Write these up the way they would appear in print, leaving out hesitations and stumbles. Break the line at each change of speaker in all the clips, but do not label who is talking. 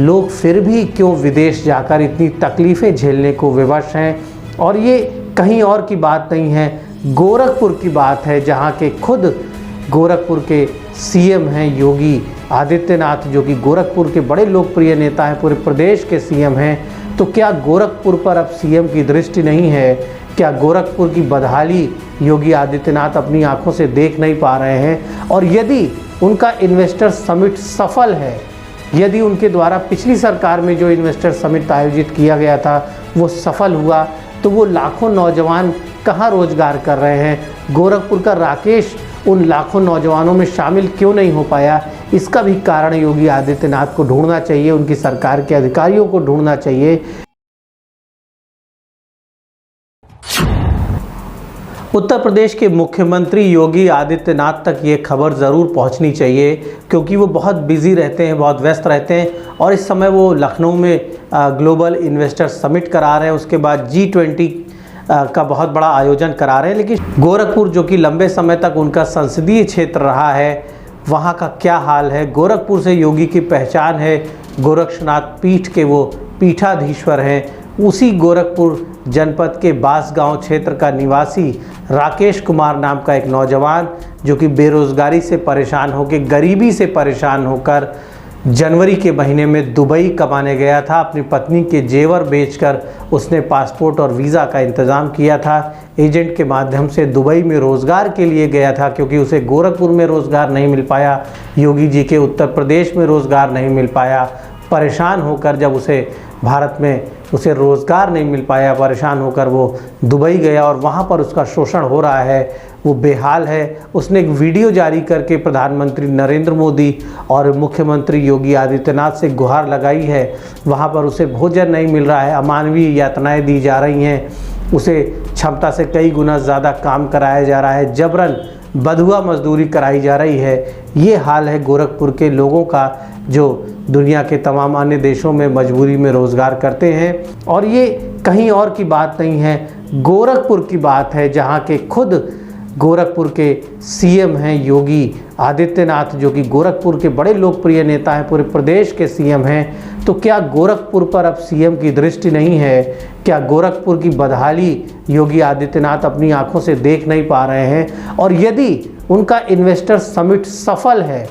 लोग फिर भी क्यों विदेश जाकर इतनी तकलीफ़ें झेलने को विवश हैं। और ये कहीं और की बात नहीं है, गोरखपुर की बात है, जहाँ के खुद गोरखपुर के सीएम हैं योगी आदित्यनाथ, जो कि गोरखपुर के बड़े लोकप्रिय नेता हैं, पूरे प्रदेश के सीएम हैं। तो क्या गोरखपुर पर अब सीएम की दृष्टि नहीं है? क्या गोरखपुर की बदहाली योगी आदित्यनाथ अपनी आंखों से देख नहीं पा रहे हैं? और यदि उनका इन्वेस्टर समिट सफल है, यदि उनके द्वारा पिछली सरकार में जो इन्वेस्टर समिट आयोजित किया गया था वो सफल हुआ, तो वो लाखों नौजवान कहाँ रोजगार कर रहे हैं? गोरखपुर का राकेश उन लाखों नौजवानों में शामिल क्यों नहीं हो पाया? इसका भी कारण योगी आदित्यनाथ को ढूंढना चाहिए, उनकी सरकार के अधिकारियों को ढूंढना चाहिए। उत्तर प्रदेश के मुख्यमंत्री योगी आदित्यनाथ तक ये खबर ज़रूर पहुंचनी चाहिए, क्योंकि वो बहुत बिजी रहते हैं, बहुत व्यस्त रहते हैं। और इस समय वो लखनऊ में ग्लोबल इन्वेस्टर समिट करा रहे हैं, उसके बाद G20 का बहुत बड़ा आयोजन करा रहे हैं। लेकिन गोरखपुर, जो कि लंबे समय तक उनका संसदीय क्षेत्र रहा है, वहाँ का क्या हाल है? गोरखपुर से योगी की पहचान है, गोरक्षनाथ पीठ के वो पीठाधीश्वर हैं। उसी गोरखपुर जनपद के बांसगांव क्षेत्र का निवासी राकेश कुमार नाम का एक नौजवान, जो कि बेरोज़गारी से परेशान होकर, गरीबी से परेशान होकर जनवरी के महीने में दुबई कमाने गया था। अपनी पत्नी के जेवर बेचकर उसने पासपोर्ट और वीज़ा का इंतज़ाम किया था। एजेंट के माध्यम से दुबई में रोज़गार के लिए गया था, क्योंकि उसे गोरखपुर में रोज़गार नहीं मिल पाया, योगी जी के उत्तर प्रदेश में रोज़गार नहीं मिल पाया। परेशान होकर जब उसे भारत में उसे रोज़गार नहीं मिल पाया, परेशान होकर वो दुबई गया और वहाँ पर उसका शोषण हो रहा है, वो बेहाल है। उसने एक वीडियो जारी करके प्रधानमंत्री नरेंद्र मोदी और मुख्यमंत्री योगी आदित्यनाथ से गुहार लगाई है। वहाँ पर उसे भोजन नहीं मिल रहा है, अमानवीय यातनाएं दी जा रही हैं, उसे क्षमता से कई गुना ज़्यादा काम कराया जा रहा है, जबरन बधुआ मजदूरी कराई जा रही है। ये हाल है गोरखपुर के लोगों का, जो दुनिया के तमाम अन्य देशों में मजबूरी में रोज़गार करते हैं। और ये कहीं और की बात नहीं है, गोरखपुर की बात है, जहाँ के खुद गोरखपुर के सीएम हैं योगी आदित्यनाथ, जो कि गोरखपुर के बड़े लोकप्रिय नेता हैं, पूरे प्रदेश के सीएम हैं। तो क्या गोरखपुर पर अब सीएम की दृष्टि नहीं है? क्या गोरखपुर की बदहाली योगी आदित्यनाथ अपनी आंखों से देख नहीं पा रहे हैं? और यदि उनका इन्वेस्टर समिट सफल है,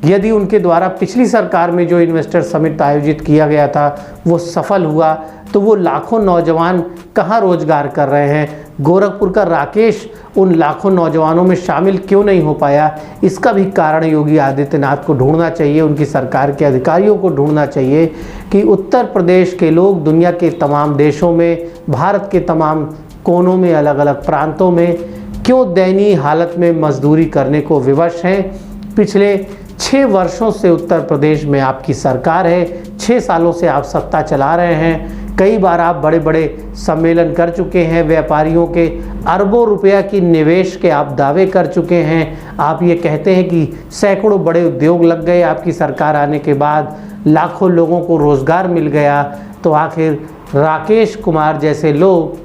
यदि उनके द्वारा पिछली सरकार में जो इन्वेस्टर समिट आयोजित किया गया था वो सफल हुआ, तो वो लाखों नौजवान कहाँ रोजगार कर रहे हैं? गोरखपुर का राकेश उन लाखों नौजवानों में शामिल क्यों नहीं हो पाया? इसका भी कारण योगी आदित्यनाथ को ढूंढना चाहिए, उनकी सरकार के अधिकारियों को ढूंढना चाहिए कि उत्तर प्रदेश के लोग दुनिया के तमाम देशों में, भारत के तमाम कोनों में, अलग अलग प्रांतों में क्यों दयनीय हालत में मजदूरी करने को विवश हैं। पिछले 6 वर्षों से उत्तर प्रदेश में आपकी सरकार है, 6 सालों से आप सत्ता चला रहे हैं। कई बार आप बड़े बड़े सम्मेलन कर चुके हैं, व्यापारियों के अरबों रुपया की निवेश के आप दावे कर चुके हैं। आप ये कहते हैं कि सैकड़ों बड़े उद्योग लग गए आपकी सरकार आने के बाद, लाखों लोगों को रोज़गार मिल गया। तो आखिर राकेश कुमार जैसे लोग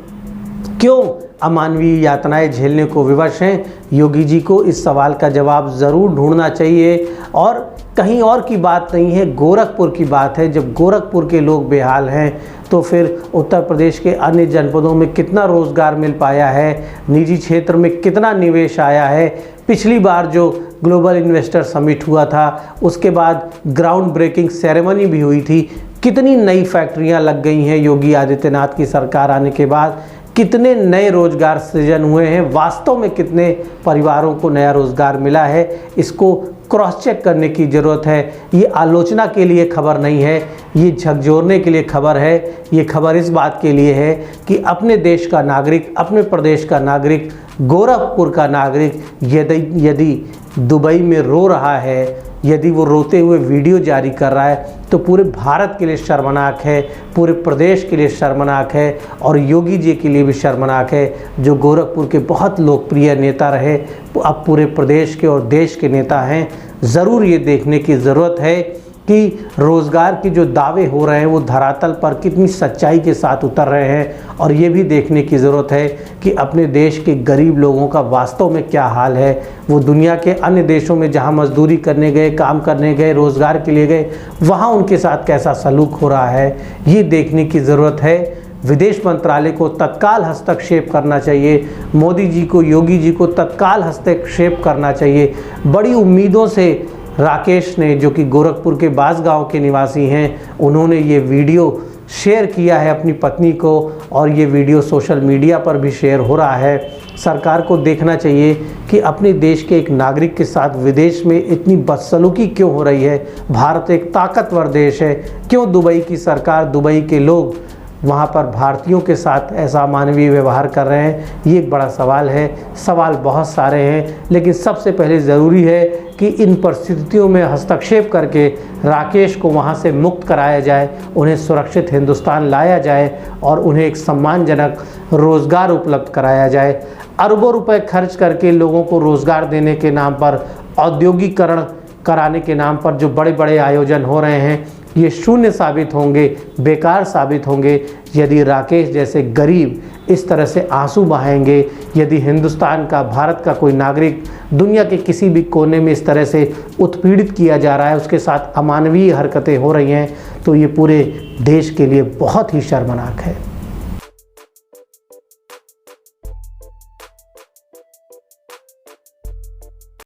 क्यों अमानवीय यातनाएं झेलने को विवश हैं? योगी जी को इस सवाल का जवाब ज़रूर ढूंढना चाहिए। और कहीं और की बात नहीं है, गोरखपुर की बात है। जब गोरखपुर के लोग बेहाल हैं, तो फिर उत्तर प्रदेश के अन्य जनपदों में कितना रोज़गार मिल पाया है, निजी क्षेत्र में कितना निवेश आया है। पिछली बार जो ग्लोबल इन्वेस्टर समिट हुआ था, उसके बाद ग्राउंड ब्रेकिंग सेरेमनी भी हुई थी। कितनी नई फैक्ट्रियां लग गई हैं योगी आदित्यनाथ की सरकार आने के बाद, कितने नए रोजगार सृजन हुए हैं, वास्तव में कितने परिवारों को नया रोजगार मिला है, इसको क्रॉस चेक करने की ज़रूरत है। ये आलोचना के लिए खबर नहीं है, ये झकझोरने के लिए खबर है। ये खबर इस बात के लिए है कि अपने देश का नागरिक, अपने प्रदेश का नागरिक, गोरखपुर का नागरिक यदि दुबई में रो रहा है, यदि वो रोते हुए वीडियो जारी कर रहा है, तो पूरे भारत के लिए शर्मनाक है, पूरे प्रदेश के लिए शर्मनाक है, और योगी जी के लिए भी शर्मनाक है, जो गोरखपुर के बहुत लोकप्रिय नेता रहे, अब पूरे प्रदेश के और देश के नेता हैं। ज़रूर ये देखने की ज़रूरत है कि रोज़गार के जो दावे हो रहे हैं वो धरातल पर कितनी सच्चाई के साथ उतर रहे हैं। और ये भी देखने की ज़रूरत है कि अपने देश के गरीब लोगों का वास्तव में क्या हाल है। वो दुनिया के अन्य देशों में जहाँ मजदूरी करने गए, काम करने गए, रोज़गार के लिए गए, वहाँ उनके साथ कैसा सलूक हो रहा है, ये देखने की ज़रूरत है। विदेश मंत्रालय को तत्काल हस्तक्षेप करना चाहिए। मोदी जी को, योगी जी को तत्काल हस्तक्षेप करना चाहिए। बड़ी उम्मीदों से राकेश ने, जो कि गोरखपुर के बांसगांव के निवासी हैं, उन्होंने ये वीडियो शेयर किया है अपनी पत्नी को, और ये वीडियो सोशल मीडिया पर भी शेयर हो रहा है। सरकार को देखना चाहिए कि अपने देश के एक नागरिक के साथ विदेश में इतनी बदसलूकी क्यों हो रही है। भारत एक ताकतवर देश है, क्यों दुबई की सरकार, दुबई के लोग वहाँ पर भारतीयों के साथ ऐसा मानवीय व्यवहार कर रहे हैं, ये एक बड़ा सवाल है। सवाल बहुत सारे हैं, लेकिन सबसे पहले ज़रूरी है कि इन परिस्थितियों में हस्तक्षेप करके राकेश को वहाँ से मुक्त कराया जाए, उन्हें सुरक्षित हिंदुस्तान लाया जाए और उन्हें एक सम्मानजनक रोज़गार उपलब्ध कराया जाए। अरबों रुपए खर्च करके लोगों को रोज़गार देने के नाम पर, औद्योगिकरण कराने के नाम पर जो बड़े बड़े आयोजन हो रहे हैं, ये शून्य साबित होंगे, बेकार साबित होंगे यदि राकेश जैसे गरीब इस तरह से आंसू बहाएंगे। यदि हिंदुस्तान का, भारत का कोई नागरिक दुनिया के किसी भी कोने में इस तरह से उत्पीड़ित किया जा रहा है, उसके साथ अमानवीय हरकतें हो रही हैं, तो ये पूरे देश के लिए बहुत ही शर्मनाक है।